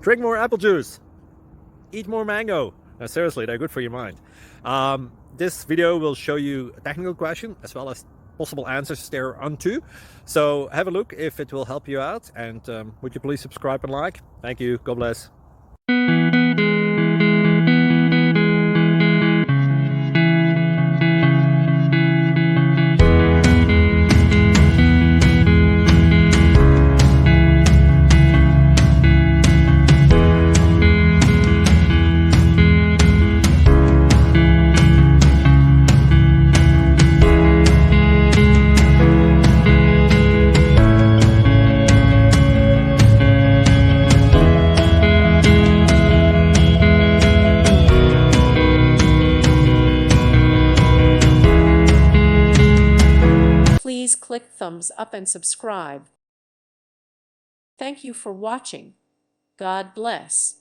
Drink more apple juice. Eat more mango. Seriously, they're good for your mind. This video will show you a technical question as well as possible answers thereunto. So have a look if it will help you out, and would you please subscribe and like? Thank you. God bless. Please click thumbs up and subscribe. Thank you for watching. God bless.